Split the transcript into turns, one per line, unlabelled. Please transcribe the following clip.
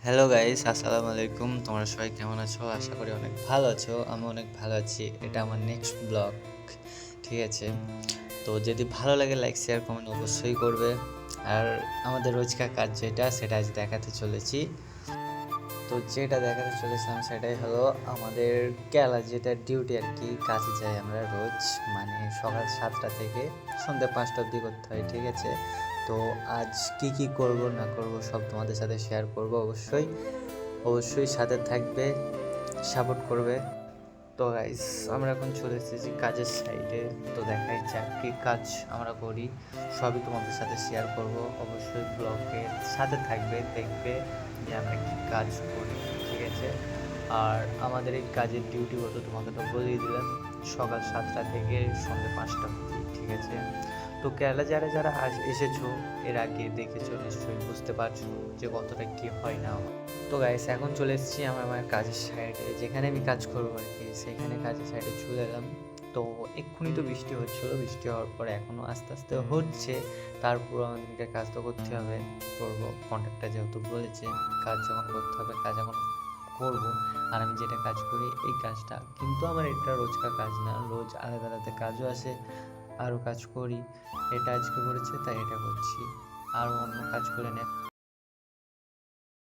Hello guys, আসসালামু আলাইকুম। তোমরা সবাই কেমন আছো? আশা করি অনেক ভালো আছো। আমি অনেক ভালো আছি। এটা আমার নেক্সট ব্লগ। ঠিক আছে? তো যদি ভালো লাগে লাইক, শেয়ার, কমেন্ট অবশ্যই করবে। আর আমাদের রোজকার কাজ যেটা সেটা আজ দেখাতে চলেছি। তো যেটা দেখাতে চলেছিলাম সেটাই হলো আমাদের কেলা যেটা ডিউটি আর কি, কাজে যাই আমরা রোজ, মানে সকাল 7টা থেকে সন্ধ্যা 5টা অবধি করতে হয়। ঠিক আছে? তো আজ কি করব না করব সব তোমাদের সাথে শেয়ার করব। অবশ্যই সাথে থাকবে, সাপোর্ট করবে। তো গাইস, আমরা এখন চলে এসেছি কাজের সাইডে। তো দেখাই যাক কী কাজ আমরা করি, সবই তোমাদের সাথে শেয়ার করব। অবশ্যই ব্লগের সাথে থাকবে, দেখবে যে আমরা কী কাজ করি। ঠিক আছে? আর আমাদের এই কাজের ডিউটি কত তোমাকে তো বলেই দিলাম, সকাল 7টা থেকে সন্ধ্যে 5টা অবধি। ঠিক আছে? তো কেরালা যারা এসেছো, এর আগে দেখেছো, নিশ্চয়ই বুঝতে পারছো যে কতটা কী হয় না হয়। তো গাইস, এখন চলে এসেছি আমার কাজের সাইডে, যেখানে আমি কাজ করবো আর কি, সেখানে কাজের সাইডে চলে এলাম। তো এক্ষুনি তো বৃষ্টি হচ্ছিলো, বৃষ্টি হওয়ার পরে এখনও আস্তে আস্তে হচ্ছে। তারপর আমাদেরকে কাজ তো করতে হবে, করবো। কন্ট্রাক্টর যেহেতু বলেছে কাজ যখন করতে হবে, কাজ এখন করবো। আর আমি যেটা কাজ করি এই কাজটা কিন্তু আমার এটা রোজকার কাজ না, রোজ আলাদা আলাদা কাজও আসে, আরও কাজ করি। এটা আজকে করেছে তাই এটা করছি, আর অন্য কাজ করে নেই।